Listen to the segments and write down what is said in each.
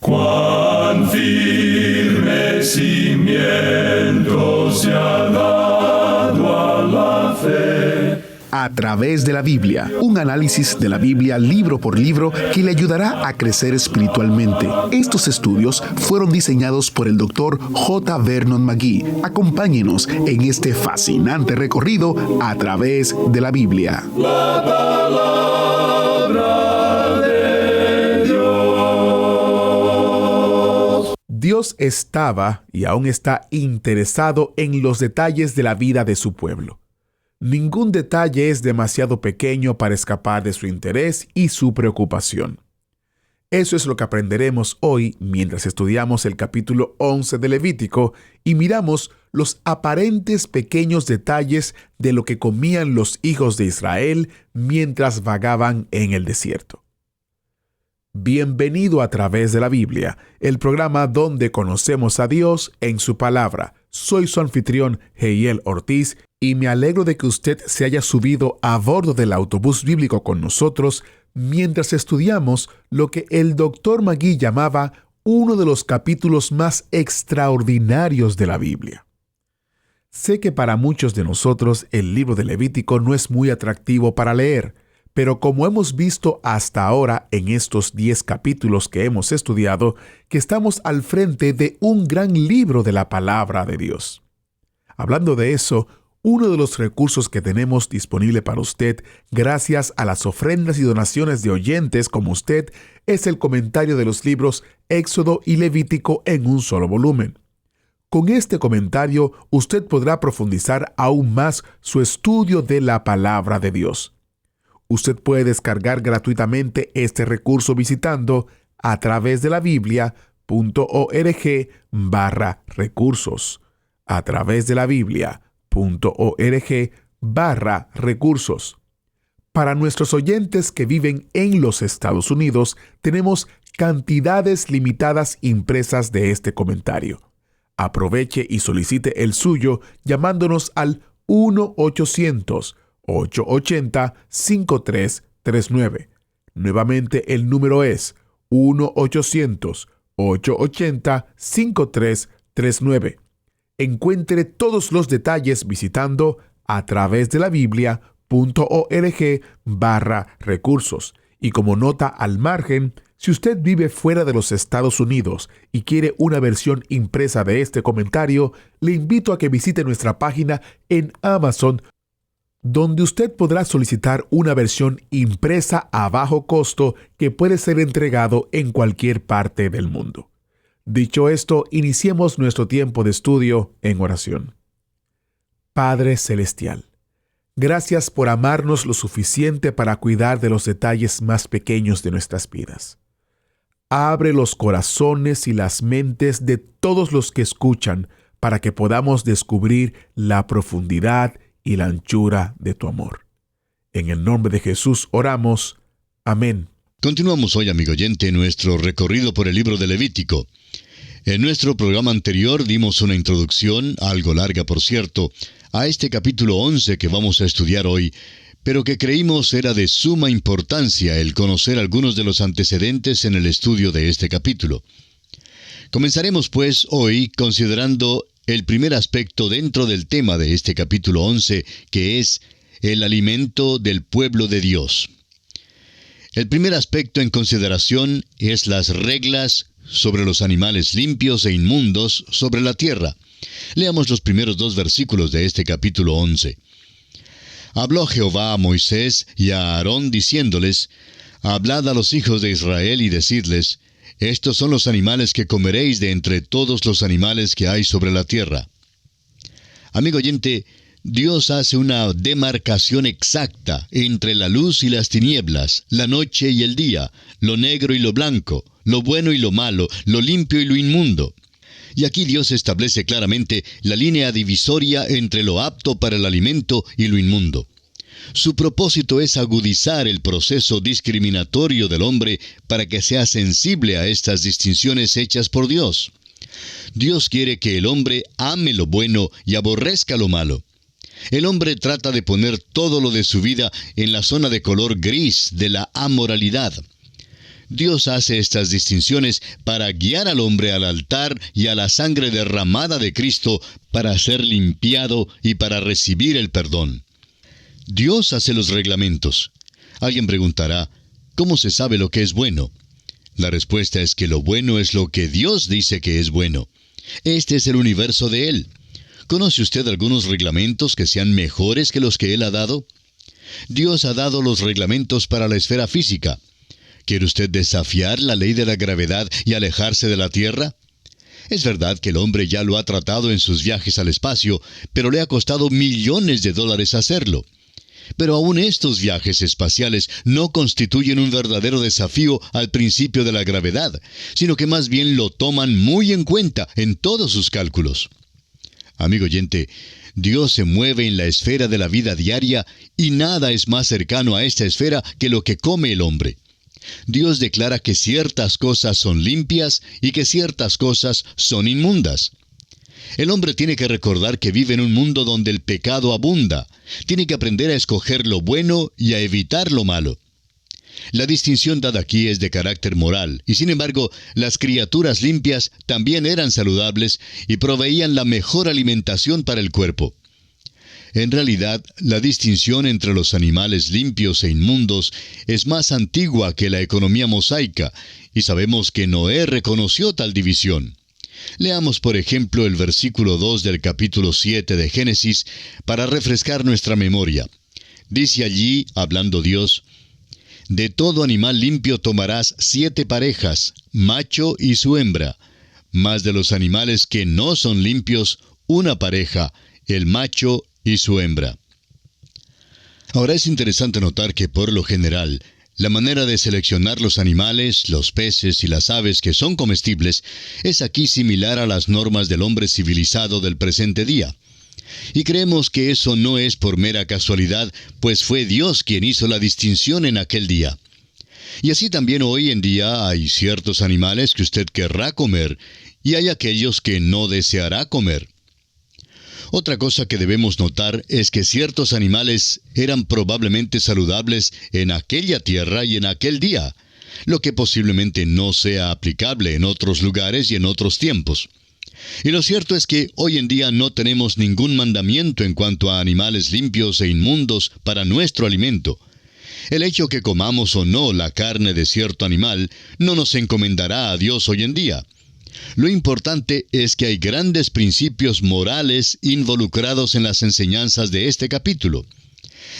Cuán firme cimiento se ha dado a la fe. A través de la Biblia, un análisis de la Biblia libro por libro que le ayudará a crecer espiritualmente. Estos estudios fueron diseñados por el Dr. J. Vernon McGee. Acompáñenos en este fascinante recorrido a través de la Biblia. La palabra de Dios. Dios estaba y aún está interesado en los detalles de la vida de su pueblo. Ningún detalle es demasiado pequeño para escapar de su interés y su preocupación. Eso es lo que aprenderemos hoy mientras estudiamos el capítulo 11 de Levítico y miramos los aparentes pequeños detalles de lo que comían los hijos de Israel mientras vagaban en el desierto. Bienvenido a través de la Biblia, el programa donde conocemos a Dios en su palabra. Soy su anfitrión, Heiel Ortiz, y me alegro de que usted se haya subido a bordo del autobús bíblico con nosotros mientras estudiamos lo que el Dr. McGee llamaba uno de los capítulos más extraordinarios de la Biblia. Sé que para muchos de nosotros el libro de Levítico no es muy atractivo para leer, pero como hemos visto hasta ahora en estos 10 capítulos que hemos estudiado, que estamos al frente de un gran libro de la palabra de Dios. Hablando de eso, uno de los recursos que tenemos disponible para usted, gracias a las ofrendas y donaciones de oyentes como usted, es el comentario de los libros Éxodo y Levítico en un solo volumen. Con este comentario, usted podrá profundizar aún más su estudio de la palabra de Dios. Usted puede descargar gratuitamente este recurso visitando a través de la Biblia.org/recursos. A través de la Biblia.org/recursos. Para nuestros oyentes que viven en los Estados Unidos, tenemos cantidades limitadas impresas de este comentario. Aproveche y solicite el suyo llamándonos al 1-800-880-5339. Nuevamente el número es 1-800-880-5339. Encuentre todos los detalles visitando a través de la Biblia.org/recursos. Y como nota al margen, si usted vive fuera de los Estados Unidos y quiere una versión impresa de este comentario, le invito a que visite nuestra página en Amazon, donde usted podrá solicitar una versión impresa a bajo costo que puede ser entregado en cualquier parte del mundo. Dicho esto, iniciemos nuestro tiempo de estudio en oración. Padre Celestial, gracias por amarnos lo suficiente para cuidar de los detalles más pequeños de nuestras vidas. Abre los corazones y las mentes de todos los que escuchan para que podamos descubrir la profundidad y la anchura de tu amor. En el nombre de Jesús oramos. Amén. Continuamos hoy, amigo oyente, nuestro recorrido por el libro de Levítico. En nuestro programa anterior dimos una introducción, algo larga por cierto, a este capítulo 11 que vamos a estudiar hoy, pero que creímos era de suma importancia el conocer algunos de los antecedentes en el estudio de este capítulo. Comenzaremos pues hoy considerando el primer aspecto dentro del tema de este capítulo 11, que es el alimento del pueblo de Dios. El primer aspecto en consideración es las reglas sobre los animales limpios e inmundos sobre la tierra. Leamos los primeros 2 versículos de este capítulo 11. Habló Jehová a Moisés y a Aarón diciéndoles: Hablad a los hijos de Israel y decidles: Estos son los animales que comeréis de entre todos los animales que hay sobre la tierra. Amigo oyente, Dios hace una demarcación exacta entre la luz y las tinieblas, la noche y el día, lo negro y lo blanco, lo bueno y lo malo, lo limpio y lo inmundo. Y aquí Dios establece claramente la línea divisoria entre lo apto para el alimento y lo inmundo. Su propósito es agudizar el proceso discriminatorio del hombre para que sea sensible a estas distinciones hechas por Dios. Dios quiere que el hombre ame lo bueno y aborrezca lo malo. El hombre trata de poner todo lo de su vida en la zona de color gris de la amoralidad. Dios hace estas distinciones para guiar al hombre al altar y a la sangre derramada de Cristo para ser limpiado y para recibir el perdón. Dios hace los reglamentos. Alguien preguntará, ¿cómo se sabe lo que es bueno? La respuesta es que lo bueno es lo que Dios dice que es bueno. Este es el universo de Él. ¿Conoce usted algunos reglamentos que sean mejores que los que Él ha dado? Dios ha dado los reglamentos para la esfera física. ¿Quiere usted desafiar la ley de la gravedad y alejarse de la Tierra? Es verdad que el hombre ya lo ha tratado en sus viajes al espacio, pero le ha costado millones de dólares hacerlo. Pero aún estos viajes espaciales no constituyen un verdadero desafío al principio de la gravedad, sino que más bien lo toman muy en cuenta en todos sus cálculos. Amigo oyente, Dios se mueve en la esfera de la vida diaria y nada es más cercano a esta esfera que lo que come el hombre. Dios declara que ciertas cosas son limpias y que ciertas cosas son inmundas. El hombre tiene que recordar que vive en un mundo donde el pecado abunda. Tiene que aprender a escoger lo bueno y a evitar lo malo. La distinción dada aquí es de carácter moral, y sin embargo, las criaturas limpias también eran saludables y proveían la mejor alimentación para el cuerpo. En realidad, la distinción entre los animales limpios e inmundos es más antigua que la economía mosaica, y sabemos que Noé reconoció tal división. Leamos, por ejemplo, el versículo 2 del capítulo 7 de Génesis para refrescar nuestra memoria. Dice allí, hablando Dios, «De todo animal limpio tomarás 7 parejas, macho y su hembra, mas de los animales que no son limpios, una pareja, el macho y su hembra». Ahora es interesante notar que por lo general, la manera de seleccionar los animales, los peces y las aves que son comestibles es aquí similar a las normas del hombre civilizado del presente día. Y creemos que eso no es por mera casualidad, pues fue Dios quien hizo la distinción en aquel día. Y así también hoy en día hay ciertos animales que usted querrá comer, y hay aquellos que no deseará comer. Otra cosa que debemos notar es que ciertos animales eran probablemente saludables en aquella tierra y en aquel día, lo que posiblemente no sea aplicable en otros lugares y en otros tiempos. Y lo cierto es que hoy en día no tenemos ningún mandamiento en cuanto a animales limpios e inmundos para nuestro alimento. El hecho que comamos o no la carne de cierto animal no nos encomendará a Dios hoy en día. Lo importante es que hay grandes principios morales involucrados en las enseñanzas de este capítulo.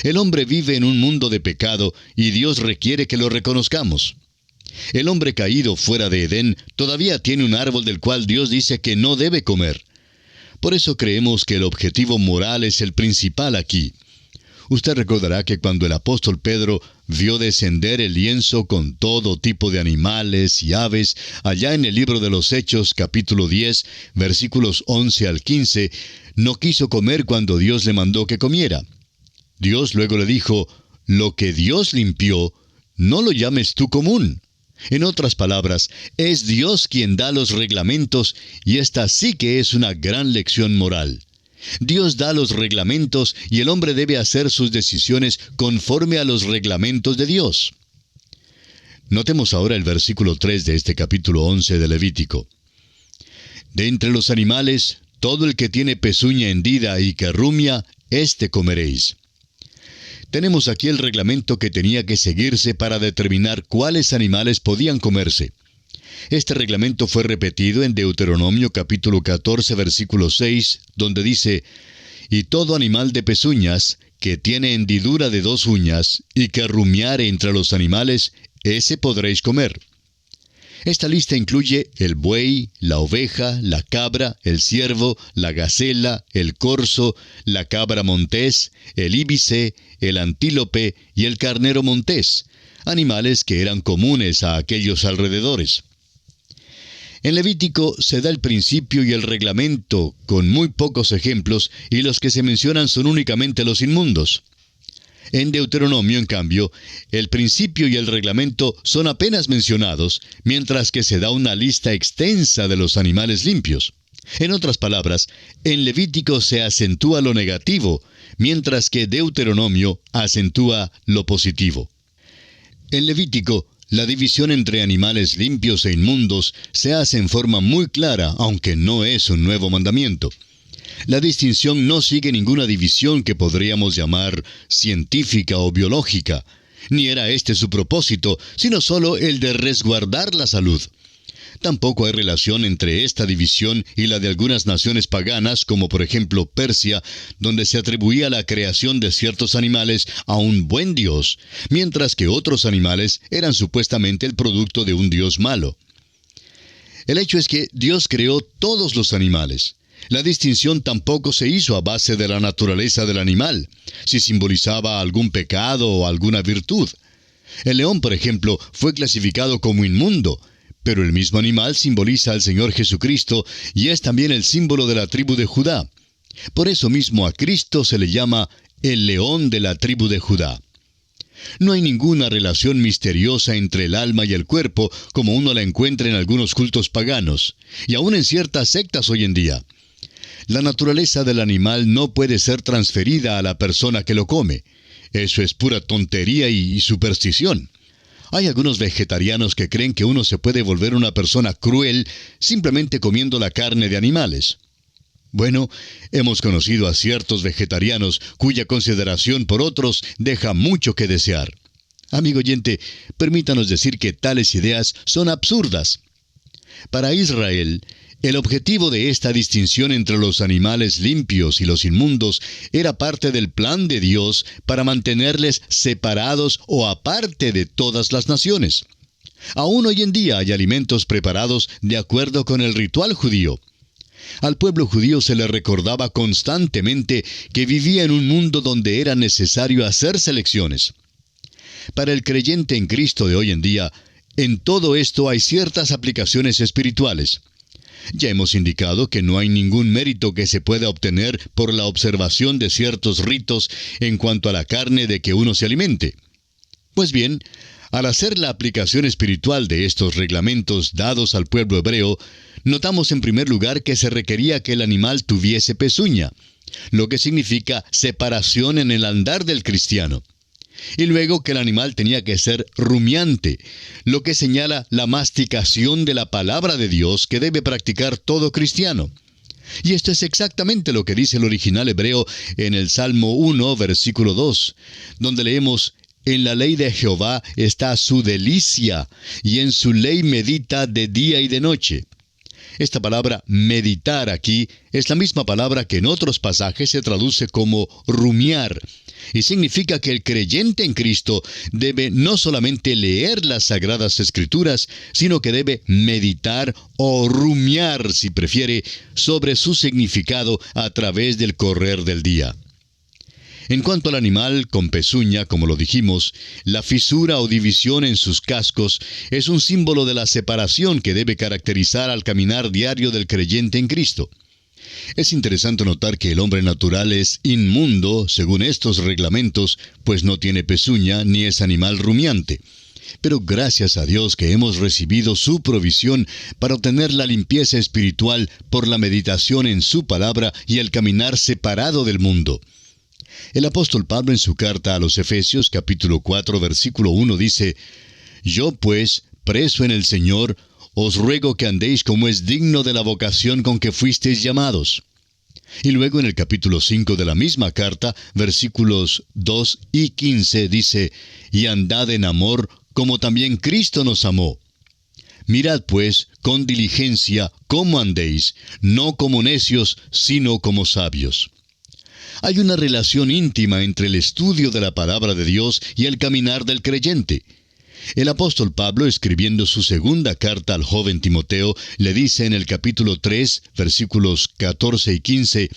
El hombre vive en un mundo de pecado y Dios requiere que lo reconozcamos. El hombre caído fuera de Edén todavía tiene un árbol del cual Dios dice que no debe comer. Por eso creemos que el objetivo moral es el principal aquí. Usted recordará que cuando el apóstol Pedro vio descender el lienzo con todo tipo de animales y aves, allá en el libro de los Hechos, capítulo 10, versículos 11 al 15, no quiso comer cuando Dios le mandó que comiera. Dios luego le dijo, «Lo que Dios limpió, no lo llames tú común». En otras palabras, es Dios quien da los reglamentos, y esta sí que es una gran lección moral. Dios da los reglamentos y el hombre debe hacer sus decisiones conforme a los reglamentos de Dios. Notemos ahora el versículo 3 de este capítulo 11 de Levítico. «De entre los animales, todo el que tiene pezuña hendida y que rumia, éste comeréis». Tenemos aquí el reglamento que tenía que seguirse para determinar cuáles animales podían comerse. Este reglamento fue repetido en Deuteronomio capítulo 14, versículo 6, donde dice, «Y todo animal de pezuñas, que tiene hendidura de 2 uñas, y que rumiare entre los animales, ese podréis comer». Esta lista incluye el buey, la oveja, la cabra, el ciervo, la gacela, el corzo, la cabra montés, el íbice, el antílope y el carnero montés, animales que eran comunes a aquellos alrededores. En Levítico se da el principio y el reglamento con muy pocos ejemplos, y los que se mencionan son únicamente los inmundos. En Deuteronomio, en cambio, el principio y el reglamento son apenas mencionados, mientras que se da una lista extensa de los animales limpios. En otras palabras, en Levítico se acentúa lo negativo, mientras que Deuteronomio acentúa lo positivo. En Levítico, La división entre animales limpios e inmundos se hace en forma muy clara, aunque no es un nuevo mandamiento. La distinción no sigue ninguna división que podríamos llamar científica o biológica, ni era este su propósito, sino solo el de resguardar la salud. Tampoco hay relación entre esta división y la de algunas naciones paganas, como por ejemplo Persia, donde se atribuía la creación de ciertos animales a un buen dios, mientras que otros animales eran supuestamente el producto de un dios malo. El hecho es que Dios creó todos los animales. La distinción tampoco se hizo a base de la naturaleza del animal, si simbolizaba algún pecado o alguna virtud. El león, por ejemplo, fue clasificado como inmundo, pero el mismo animal simboliza al Señor Jesucristo y es también el símbolo de la tribu de Judá. Por eso mismo a Cristo se le llama el león de la tribu de Judá. No hay ninguna relación misteriosa entre el alma y el cuerpo como uno la encuentra en algunos cultos paganos, y aún en ciertas sectas hoy en día. La naturaleza del animal no puede ser transferida a la persona que lo come. Eso es pura tontería y superstición. Hay algunos vegetarianos que creen que uno se puede volver una persona cruel simplemente comiendo la carne de animales. Bueno, hemos conocido a ciertos vegetarianos cuya consideración por otros deja mucho que desear. Amigo oyente, permítanos decir que tales ideas son absurdas. Para Israel, el objetivo de esta distinción entre los animales limpios y los inmundos era parte del plan de Dios para mantenerles separados o aparte de todas las naciones. Aún hoy en día hay alimentos preparados de acuerdo con el ritual judío. Al pueblo judío se le recordaba constantemente que vivía en un mundo donde era necesario hacer selecciones. Para el creyente en Cristo de hoy en día, en todo esto hay ciertas aplicaciones espirituales. Ya hemos indicado que no hay ningún mérito que se pueda obtener por la observación de ciertos ritos en cuanto a la carne de que uno se alimente. Pues bien, al hacer la aplicación espiritual de estos reglamentos dados al pueblo hebreo, notamos en primer lugar que se requería que el animal tuviese pezuña, lo que significa separación en el andar del cristiano. Y luego que el animal tenía que ser rumiante, lo que señala la masticación de la palabra de Dios que debe practicar todo cristiano. Y esto es exactamente lo que dice el original hebreo en el Salmo 1, versículo 2, donde leemos: «En la ley de Jehová está su delicia, y en su ley medita de día y de noche». Esta palabra meditar aquí es la misma palabra que en otros pasajes se traduce como rumiar, y significa que el creyente en Cristo debe no solamente leer las Sagradas Escrituras, sino que debe meditar o rumiar, si prefiere, sobre su significado a través del correr del día. En cuanto al animal con pezuña, como lo dijimos, la fisura o división en sus cascos es un símbolo de la separación que debe caracterizar al caminar diario del creyente en Cristo. Es interesante notar que el hombre natural es inmundo, según estos reglamentos, pues no tiene pezuña ni es animal rumiante. Pero gracias a Dios que hemos recibido su provisión para obtener la limpieza espiritual por la meditación en su palabra y el caminar separado del mundo. El apóstol Pablo en su carta a los Efesios, capítulo 4, versículo 1, dice: «Yo pues, preso en el Señor, os ruego que andéis como es digno de la vocación con que fuisteis llamados». Y luego en el capítulo 5 de la misma carta, versículos 2 y 15, dice: «Y andad en amor, como también Cristo nos amó. Mirad pues, con diligencia, cómo andéis, no como necios, sino como sabios». Hay una relación íntima entre el estudio de la palabra de Dios y el caminar del creyente. El apóstol Pablo, escribiendo su segunda carta al joven Timoteo, le dice en el capítulo 3, versículos 14 y 15,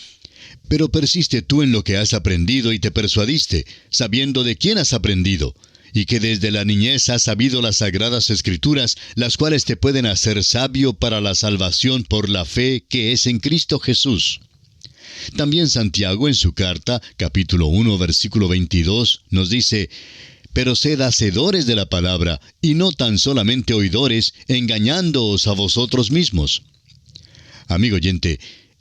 «Pero persiste tú en lo que has aprendido y te persuadiste, sabiendo de quién has aprendido, y que desde la niñez has sabido las sagradas Escrituras, las cuales te pueden hacer sabio para la salvación por la fe que es en Cristo Jesús». También Santiago en su carta, capítulo 1, versículo 22, nos dice: «Pero sed hacedores de la palabra, y no tan solamente oidores, engañándoos a vosotros mismos». Amigo oyente,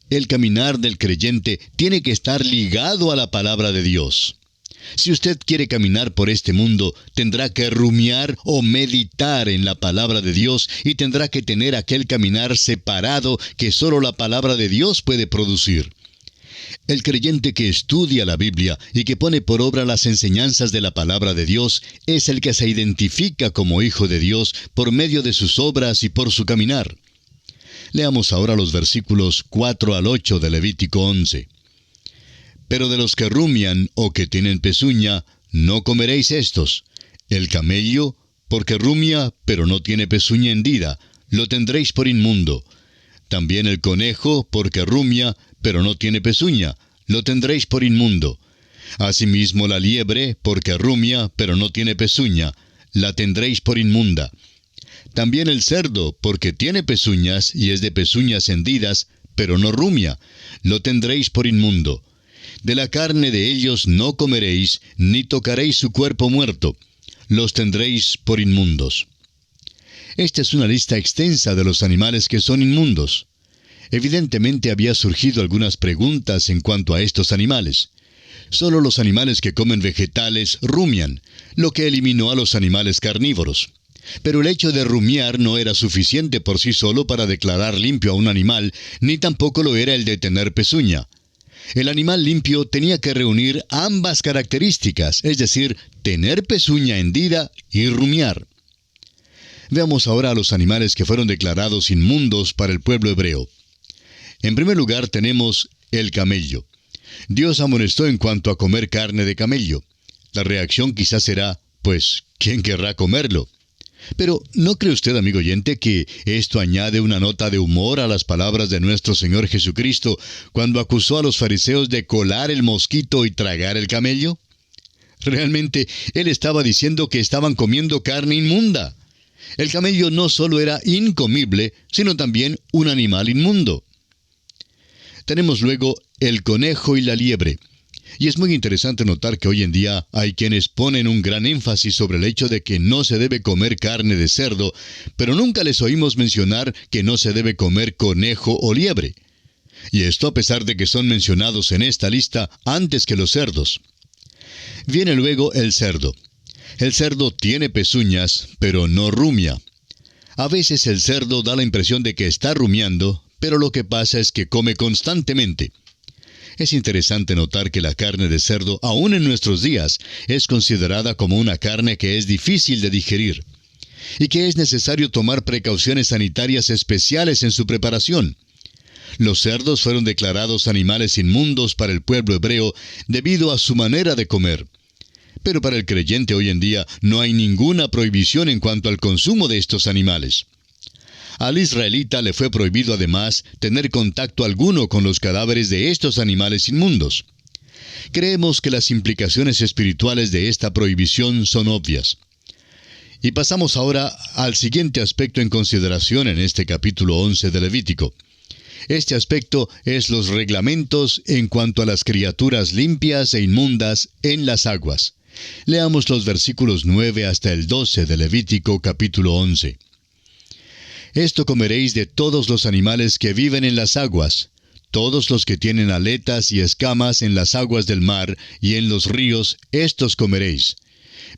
el caminar del creyente tiene que estar ligado a la palabra de Dios. Si usted quiere caminar por este mundo, tendrá que rumiar o meditar en la palabra de Dios y tendrá que tener aquel caminar separado que solo la palabra de Dios puede producir. El creyente que estudia la Biblia y que pone por obra las enseñanzas de la palabra de Dios es el que se identifica como hijo de Dios por medio de sus obras y por su caminar. Leamos ahora los versículos 4 al 8 de Levítico 11. Pero de los que rumian o que tienen pezuña, no comeréis estos. El camello, porque rumia, pero no tiene pezuña hendida, lo tendréis por inmundo. También el conejo, porque rumia, pero no tiene pezuña, lo tendréis por inmundo. Asimismo la liebre, porque rumia, pero no tiene pezuña, la tendréis por inmunda. También el cerdo, porque tiene pezuñas y es de pezuñas hendidas, pero no rumia, lo tendréis por inmundo. De la carne de ellos no comeréis, ni tocaréis su cuerpo muerto, los tendréis por inmundos. Esta es una lista extensa de los animales que son inmundos. Evidentemente había surgido algunas preguntas en cuanto a estos animales. Solo los animales que comen vegetales rumian, lo que eliminó a los animales carnívoros. Pero el hecho de rumiar no era suficiente por sí solo para declarar limpio a un animal, ni tampoco lo era el de tener pezuña. El animal limpio tenía que reunir ambas características, es decir, tener pezuña hendida y rumiar. Veamos ahora a los animales que fueron declarados inmundos para el pueblo hebreo. En primer lugar tenemos el camello. Dios amonestó en cuanto a comer carne de camello. La reacción quizás será, pues, ¿quién querrá comerlo? Pero, ¿no cree usted, amigo oyente, que esto añade una nota de humor a las palabras de nuestro Señor Jesucristo cuando acusó a los fariseos de colar el mosquito y tragar el camello? Realmente, Él estaba diciendo que estaban comiendo carne inmunda. El camello no solo era incomible, sino también un animal inmundo. Tenemos luego el conejo y la liebre. Y es muy interesante notar que hoy en día hay quienes ponen un gran énfasis sobre el hecho de que no se debe comer carne de cerdo, pero nunca les oímos mencionar que no se debe comer conejo o liebre. Y esto a pesar de que son mencionados en esta lista antes que los cerdos. Viene luego el cerdo. El cerdo tiene pezuñas, pero no rumia. A veces el cerdo da la impresión de que está rumiando, pero lo que pasa es que come constantemente. Es interesante notar que la carne de cerdo, aún en nuestros días, es considerada como una carne que es difícil de digerir, y que es necesario tomar precauciones sanitarias especiales en su preparación. Los cerdos fueron declarados animales inmundos para el pueblo hebreo debido a su manera de comer. Pero para el creyente hoy en día no hay ninguna prohibición en cuanto al consumo de estos animales. Al israelita le fue prohibido además tener contacto alguno con los cadáveres de estos animales inmundos. Creemos que las implicaciones espirituales de esta prohibición son obvias. Y pasamos ahora al siguiente aspecto en consideración en este capítulo 11 de Levítico. Este aspecto es los reglamentos en cuanto a las criaturas limpias e inmundas en las aguas. Leamos los versículos 9 hasta el 12 de Levítico capítulo 11. Esto comeréis de todos los animales que viven en las aguas, todos los que tienen aletas y escamas en las aguas del mar y en los ríos, estos comeréis.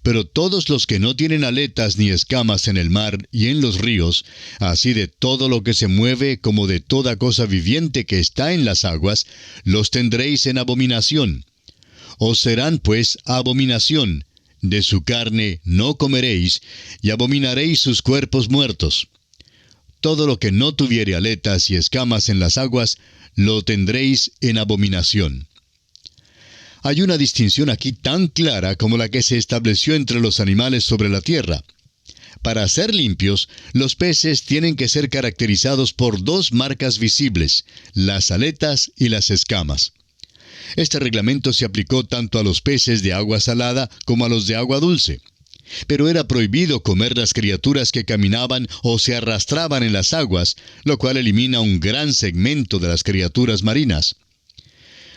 Pero todos los que no tienen aletas ni escamas en el mar y en los ríos, así de todo lo que se mueve como de toda cosa viviente que está en las aguas, los tendréis en abominación. Os serán pues abominación, de su carne no comeréis, y abominaréis sus cuerpos muertos. Todo lo que no tuviere aletas y escamas en las aguas, lo tendréis en abominación. Hay una distinción aquí tan clara como la que se estableció entre los animales sobre la tierra. Para ser limpios, los peces tienen que ser caracterizados por dos marcas visibles, las aletas y las escamas. Este reglamento se aplicó tanto a los peces de agua salada como a los de agua dulce. Pero era prohibido comer las criaturas que caminaban o se arrastraban en las aguas, lo cual elimina un gran segmento de las criaturas marinas.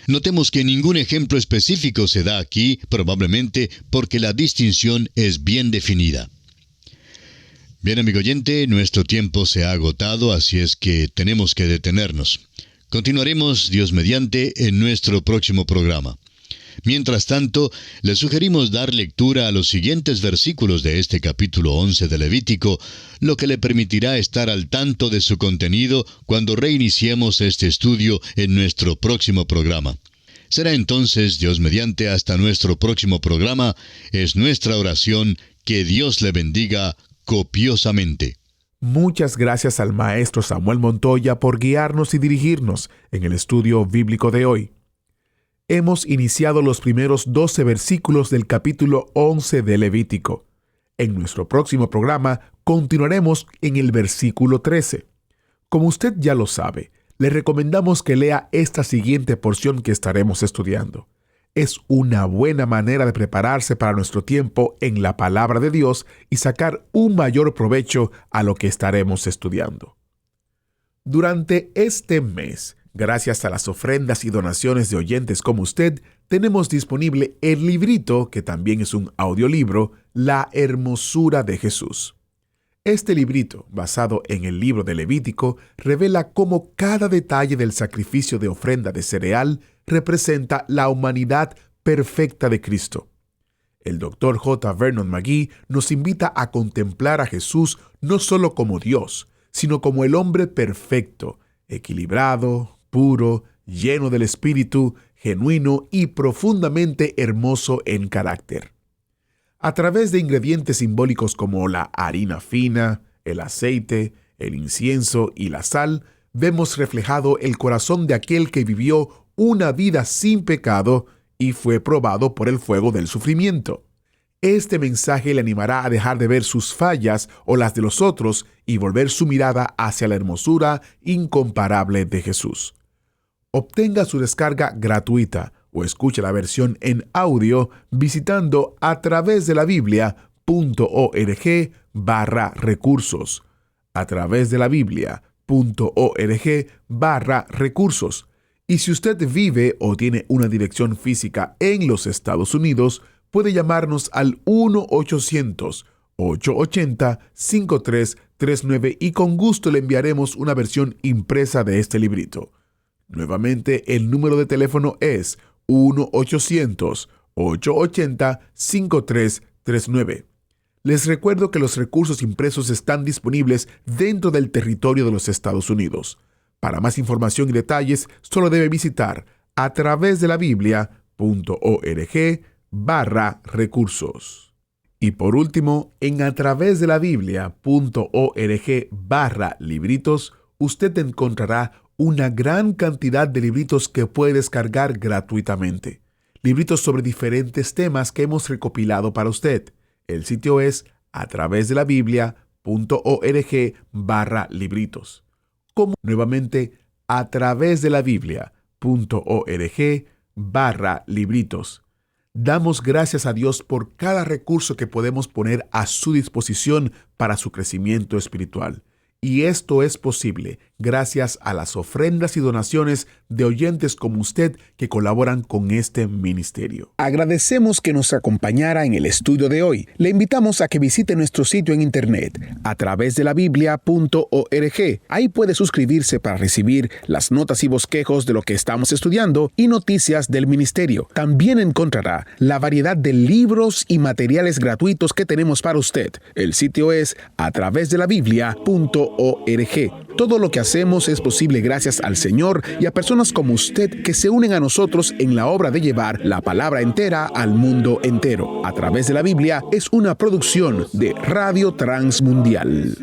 Notemos que ningún ejemplo específico se da aquí, probablemente porque la distinción es bien definida. Bien, amigo oyente, nuestro tiempo se ha agotado, así es que tenemos que detenernos. Continuaremos, Dios mediante, en nuestro próximo programa. Mientras tanto, le sugerimos dar lectura a los siguientes versículos de este capítulo 11 de Levítico, lo que le permitirá estar al tanto de su contenido cuando reiniciemos este estudio en nuestro próximo programa. Será entonces, Dios mediante, hasta nuestro próximo programa. Es nuestra oración que Dios le bendiga copiosamente. Muchas gracias al maestro Samuel Montoya por guiarnos y dirigirnos en el estudio bíblico de hoy. Hemos iniciado los primeros 12 versículos del capítulo 11 de Levítico. En nuestro próximo programa continuaremos en el versículo 13. Como usted ya lo sabe, le recomendamos que lea esta siguiente porción que estaremos estudiando. Es una buena manera de prepararse para nuestro tiempo en la palabra de Dios y sacar un mayor provecho a lo que estaremos estudiando. Durante este mes, gracias a las ofrendas y donaciones de oyentes como usted, tenemos disponible el librito, que también es un audiolibro, La Hermosura de Jesús. Este librito, basado en el libro de Levítico, revela cómo cada detalle del sacrificio de ofrenda de cereal representa la humanidad perfecta de Cristo. El Dr. J. Vernon McGee nos invita a contemplar a Jesús no solo como Dios, sino como el hombre perfecto, equilibrado, puro, lleno del Espíritu, genuino y profundamente hermoso en carácter. A través de ingredientes simbólicos como la harina fina, el aceite, el incienso y la sal, vemos reflejado el corazón de aquel que vivió una vida sin pecado y fue probado por el fuego del sufrimiento. Este mensaje le animará a dejar de ver sus fallas o las de los otros y volver su mirada hacia la hermosura incomparable de Jesús. Obtenga su descarga gratuita o escuche la versión en audio visitando atravesdelabiblia.org/recursos. atravesdelabiblia.org/recursos. Y si usted vive o tiene una dirección física en los Estados Unidos, puede llamarnos al 1-800-880-5339 y con gusto le enviaremos una versión impresa de este librito. Nuevamente, el número de teléfono es 1-800-880-5339. Les recuerdo que los recursos impresos están disponibles dentro del territorio de los Estados Unidos. Para más información y detalles, solo debe visitar atravesdelabiblia.org/recursos. Y por último, en atravesdelabiblia.org/libritos, usted encontrará una gran cantidad de libritos que puede descargar gratuitamente. Libritos sobre diferentes temas que hemos recopilado para usted. El sitio es atravesdelabiblia.org/libritos. Como nuevamente atravesdelabiblia.org/libritos. Damos gracias a Dios por cada recurso que podemos poner a su disposición para su crecimiento espiritual. Y esto es posible gracias a las ofrendas y donaciones de oyentes como usted que colaboran con este ministerio. Agradecemos que nos acompañara en el estudio de hoy. Le invitamos a que visite nuestro sitio en internet atravesdelabiblia.org. Ahí puede suscribirse para recibir las notas y bosquejos de lo que estamos estudiando y noticias del ministerio. También encontrará la variedad de libros y materiales gratuitos que tenemos para usted. El sitio es atravesdelabiblia.org. Todo lo que hacemos es posible gracias al Señor y a personas como usted que se unen a nosotros en la obra de llevar la palabra entera al mundo entero. A través de la Biblia es una producción de Radio Transmundial.